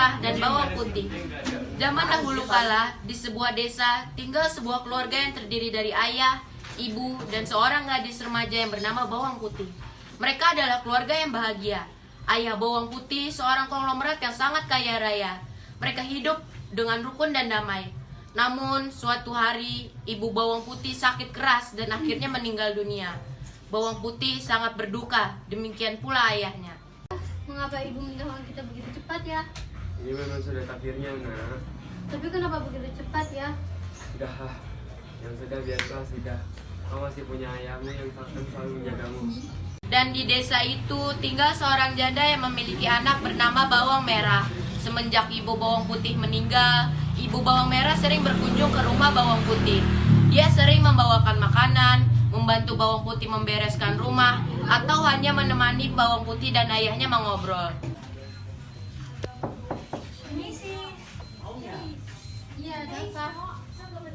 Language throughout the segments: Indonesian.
merah, dan bawang putih. Zaman dahulu kala, di sebuah desa, tinggal sebuah keluarga yang terdiri dari ayah, ibu, dan seorang gadis remaja yang bernama Bawang Putih. Mereka adalah keluarga yang bahagia. Ayah Bawang Putih seorang konglomerat yang sangat kaya raya. Mereka hidup dengan rukun dan damai. Namun, suatu hari, ibu Bawang Putih sakit keras dan akhirnya meninggal dunia. Bawang Putih sangat berduka, demikian pula ayahnya. Mengapa ibu meninggalkan kita begitu cepat ya? Ini memang sudah takdirnya, nak. Tapi kenapa begitu cepat ya? Sudah, yang sudah biarlah sudah. Kau masih punya ayahmu yang akan selalu menjagamu. Dan di desa itu tinggal seorang janda yang memiliki anak bernama Bawang Merah. Semenjak ibu Bawang Putih meninggal, ibu Bawang Merah sering berkunjung ke rumah Bawang Putih. Dia sering membawakan makanan, membantu Bawang Putih membereskan rumah, atau hanya menemani Bawang Putih dan ayahnya mengobrol. Ini sih. Iya, ada apa?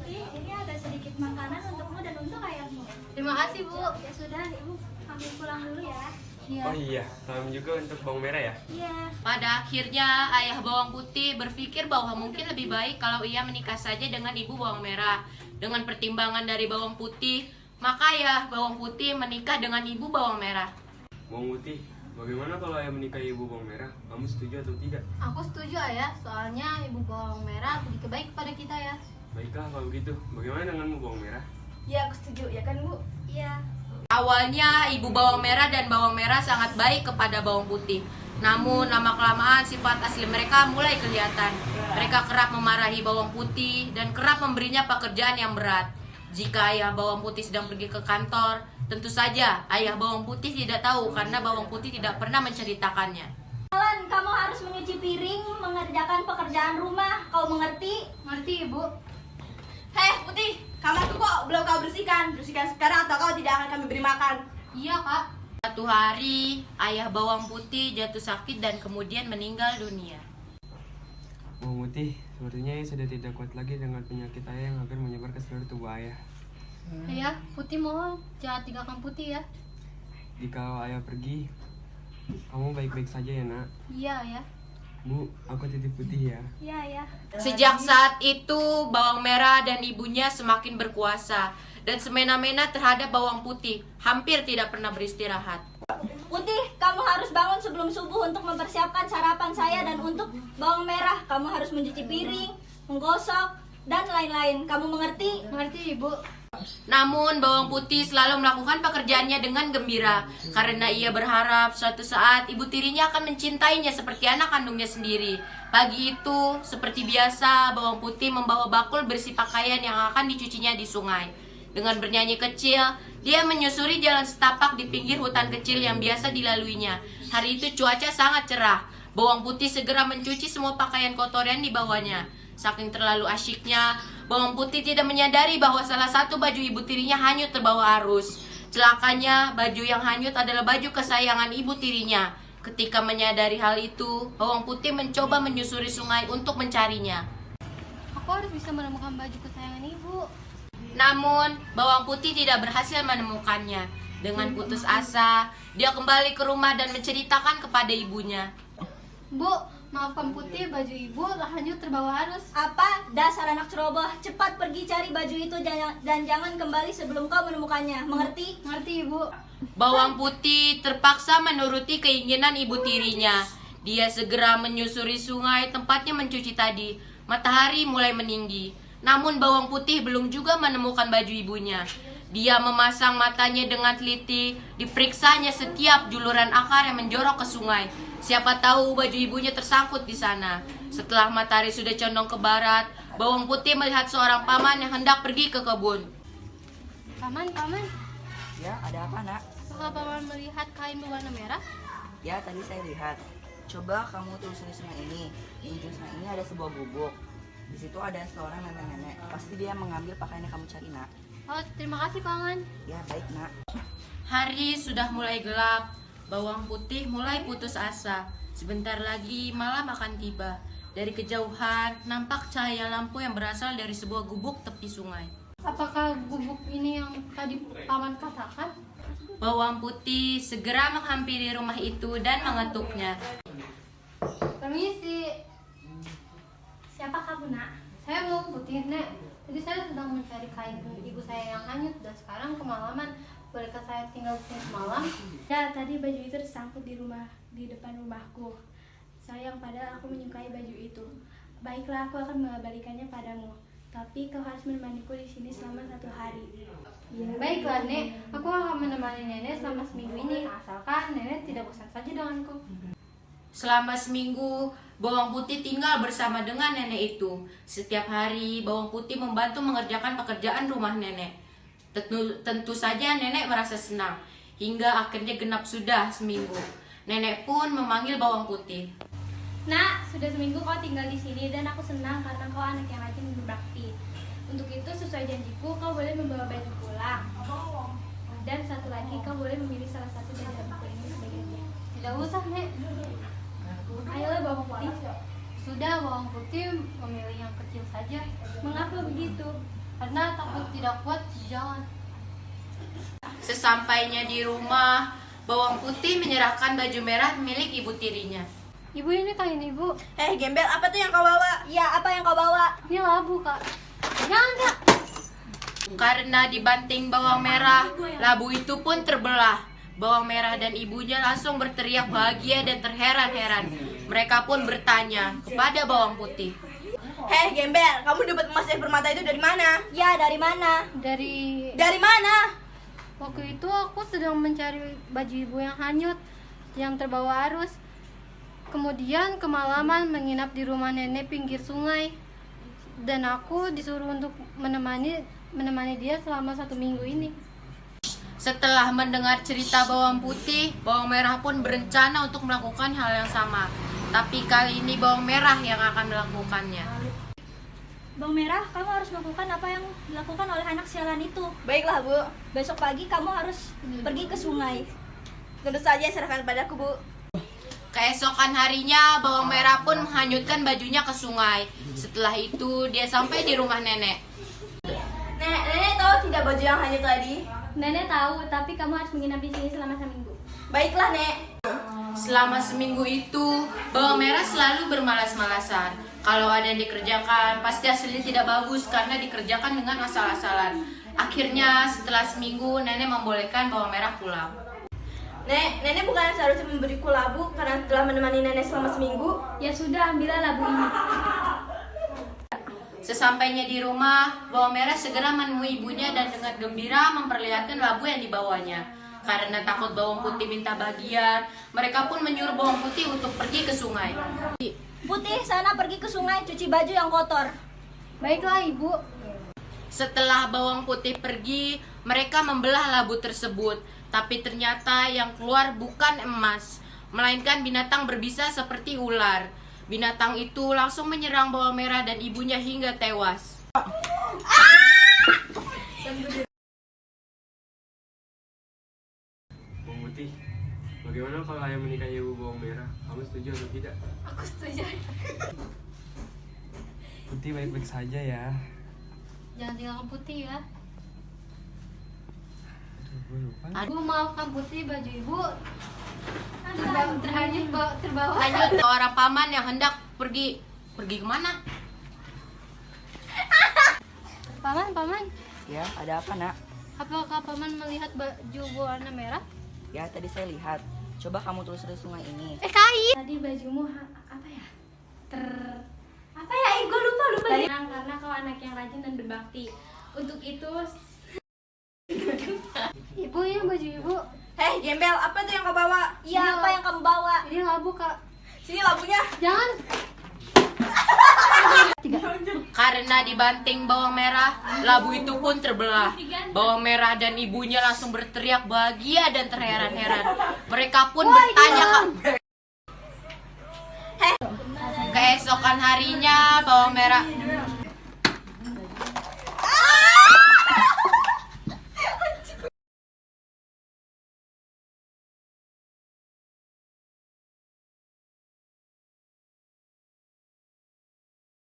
Ini ada sedikit makanan untukmu dan untuk ayahmu. Terima kasih, Bu. Ya sudah, ibu ambil pulang dulu ya. Iya. Oh iya, salam juga untuk bawang merah ya. Iya. Pada akhirnya, ayah Bawang Putih berpikir bahwa mungkin lebih baik kalau ia menikah saja dengan ibu Bawang Merah. Dengan pertimbangan dari Bawang Putih, maka ayah Bawang Putih menikah dengan ibu Bawang Merah. Bawang putih, bagaimana kalau ayah menikahi ibu bawang merah? Kamu setuju atau tidak? Aku setuju, Ayah. Soalnya ibu bawang merah begitu baik kepada kita ya. Baiklah kalau begitu. Bagaimana denganmu bawang merah? Ya, aku setuju. Ya kan, Bu? Iya. Awalnya ibu Bawang Merah dan Bawang Merah sangat baik kepada Bawang Putih. Namun lama-kelamaan sifat asli mereka mulai kelihatan. Mereka kerap memarahi Bawang Putih dan kerap memberinya pekerjaan yang berat. Jika ayah Bawang Putih sedang pergi ke kantor, tentu saja ayah Bawang Putih tidak tahu karena Bawang Putih tidak pernah menceritakannya. Alan, kamu harus mencuci piring, mengerjakan pekerjaan rumah. Kau mengerti? Ngerti, Ibu? Hei Putih, kamarku kok belum kau bersihkan? Bersihkan sekarang atau kau tidak akan kami beri makan. Iya, Kak. Suatu hari, ayah Bawang Putih jatuh sakit dan kemudian meninggal dunia. Bawang putih, sepertinya ayah sudah tidak kuat lagi dengan penyakit ayah yang hampir menyebar ke seluruh tubuh ayah. Ayah, Putih mohon jangan tinggalkan Putih ya. Jika ayah pergi, kamu baik-baik saja ya, nak. Iya, Ayah. Bu, aku titip putih ya. Iya, ya. Sejak saat itu, Bawang Merah dan ibunya semakin berkuasa dan semena-mena terhadap Bawang Putih, hampir tidak pernah beristirahat. Putih, kamu harus bangun sebelum subuh untuk mempersiapkan sarapan saya dan untuk bawang merah. Kamu harus mencuci piring, menggosok, dan lain-lain. Kamu mengerti? Ngerti, Ibu? Namun Bawang Putih selalu melakukan pekerjaannya dengan gembira karena ia berharap suatu saat ibu tirinya akan mencintainya seperti anak kandungnya sendiri. Pagi itu, seperti biasa, Bawang Putih membawa bakul berisi pakaian yang akan dicucinya di sungai. Dengan bernyanyi kecil, dia menyusuri jalan setapak di pinggir hutan kecil yang biasa dilaluinya. Hari itu cuaca sangat cerah. Bawang Putih segera mencuci semua pakaian kotor yang dibawanya. Saking terlalu asyiknya, Bawang Putih tidak menyadari bahwa salah satu baju ibu tirinya hanyut terbawa arus. Celakanya, baju yang hanyut adalah baju kesayangan ibu tirinya. Ketika menyadari hal itu, Bawang Putih mencoba menyusuri sungai untuk mencarinya. Aku harus bisa menemukan baju kesayangan Ibu. Namun, Bawang Putih tidak berhasil menemukannya. Dengan putus asa, dia kembali ke rumah dan menceritakan kepada ibunya. Bu, maafkan Putih, baju Ibu hanyut terbawa arus. Apa? Dasar anak ceroboh. Cepat pergi cari baju itu dan jangan kembali sebelum kau menemukannya. Mengerti? Ngerti, Ibu? Bawang Putih terpaksa menuruti keinginan ibu tirinya. Dia segera menyusuri sungai tempatnya mencuci tadi. Matahari mulai meninggi. Namun Bawang Putih belum juga menemukan baju ibunya. Dia memasang matanya dengan teliti, diperiksanya setiap juluran akar yang menjorok ke sungai. Siapa tahu baju ibunya tersangkut di sana. Setelah matahari sudah condong ke barat, Bawang Putih melihat seorang paman yang hendak pergi ke kebun. Paman, Paman. Ya, ada apa, Nak? Apakah Paman melihat kain berwarna merah? Ya, tadi saya lihat. Coba kamu telusuri sungai ini. Di ujung sungai ini ada sebuah gubuk. Di situ ada seorang nenek-nenek. Pasti dia mengambil pakaian yang kamu cari, Nak. Oh, terima kasih, Paman. Ya, baik, Nak. Hari sudah mulai gelap. Bawang Putih mulai putus asa. Sebentar lagi malam akan tiba. Dari kejauhan nampak cahaya lampu yang berasal dari sebuah gubuk tepi sungai. Apakah gubuk ini yang tadi Paman katakan? Bawang Putih segera menghampiri rumah itu dan mengetuknya. Permisi. Siapa kamu, Nak? Saya bawang putih, Nek. Jadi saya sedang mencari kain ibu saya yang hanyut dan sekarang kemalaman. Bolehkah saya tinggal di sini semalam? Ya, tadi baju itu tersangkut di depan rumahku. Sayang, padahal aku menyukai baju itu. Baiklah, aku akan mengembalikannya padamu. Tapi kau harus menemaniku di sini selama 1 hari. Baiklah, Nek. Aku akan menemani Nenek selama seminggu ini. Asalkan Nenek tidak bosan saja denganku. Selama seminggu, bawang putih tinggal bersama dengan nenek itu. Setiap hari, bawang putih membantu mengerjakan pekerjaan rumah nenek. Tentu saja nenek merasa senang. Hingga akhirnya genap sudah seminggu. Nenek pun memanggil bawang putih. Nak, sudah seminggu kau tinggal di sini dan aku senang karena kau anak yang rajin dan berbakti. Untuk itu, sesuai janjiku, kau boleh membawa baju pulang. Dan satu lagi, kau boleh memilih salah satu dari buku ini sebagai hadiah. Tidak usah, Nek. Ayolah bawang putih. Sudah, bawang putih memilih yang kecil saja. Mengapa begitu? Karena takut tidak kuat di jalan. Sesampainya di rumah, bawang putih menyerahkan baju merah milik ibu tirinya. Ibu, ini kain ibu. Gembel, apa tuh yang kau bawa? Ya, apa yang kau bawa? Ini labu, Kak. Jangan, Kak. Karena dibanting bawang merah, labu itu pun terbelah. Bawang merah dan ibunya langsung berteriak bahagia dan terheran-heran. Mereka pun bertanya kepada bawang putih. Gembel, kamu dapat emas yang permata itu dari mana? Ya, dari mana? Dari mana? Waktu itu aku sedang mencari baju ibu yang hanyut, yang terbawa arus. Kemudian kemalaman menginap di rumah nenek pinggir sungai. Dan aku disuruh untuk menemani dia selama 1 minggu ini. Setelah mendengar cerita bawang putih, bawang merah pun berencana untuk melakukan hal yang sama. Tapi kali ini bawang merah yang akan melakukannya. Bawang merah, kamu harus melakukan apa yang dilakukan oleh anak sialan itu. Baiklah, Bu. Besok pagi kamu harus pergi ke sungai. Tentu saja serahkan padaku, Bu. Keesokan harinya, bawang merah pun menghanyutkan bajunya ke sungai. Setelah itu, dia sampai di rumah nenek. Nenek tahu tidak baju yang hanyut tadi? Nenek tahu, tapi kamu harus menginap di sini selama 1 minggu. Baiklah, Nek. Selama seminggu itu, bawang merah selalu bermalas-malasan. Kalau ada yang dikerjakan, pasti hasilnya tidak bagus karena dikerjakan dengan asal-asalan. Akhirnya, setelah seminggu, nenek membolehkan bawang merah pulang. Nenek bukan seharusnya memberiku labu karena telah menemani nenek selama seminggu? Ya sudah, ambillah labu ini. Sesampainya di rumah, bawang merah segera menemui ibunya dan dengan gembira memperlihatkan labu yang dibawanya. Karena takut bawang putih minta bagian, mereka pun menyuruh bawang putih untuk pergi ke sungai. Putih, sana pergi ke sungai cuci baju yang kotor. Baiklah, Ibu. Setelah bawang putih pergi, mereka membelah labu tersebut. Tapi ternyata yang keluar bukan emas, melainkan binatang berbisa seperti ular. Binatang itu langsung menyerang bawang merah dan ibunya hingga tewas. Bawang putih, bagaimana kalau ayah menikahi ibu bawang merah? Kamu setuju atau tidak? Aku setuju. Putih baik-baik saja ya. Jangan tinggalkan Putih ya. Gue lupa. Ibu, maafkan Putih, baju Ibu terhanyut terbawa. Lanjut, orang paman yang hendak pergi kemana? Paman. Ya, ada apa, Nak? Apakah Paman melihat baju berwarna merah? Ya, tadi saya lihat. Coba kamu telusuri sungai ini. Kain. Tadi bajumu apa ya? Apa ya? Gue lupa. Karena kau anak yang rajin dan berbakti. Untuk itu, Ibu, ini baju Ibu. Gembel, apa tuh yang kau bawa? Ya, apa yang kamu bawa? Ini labu, Kak. Sini labunya. Jangan. Karena dibanting bawang merah, labu itu pun terbelah. Bawang merah dan ibunya langsung berteriak bahagia dan terheran-heran. Mereka pun bertanya, Keesokan harinya, bawang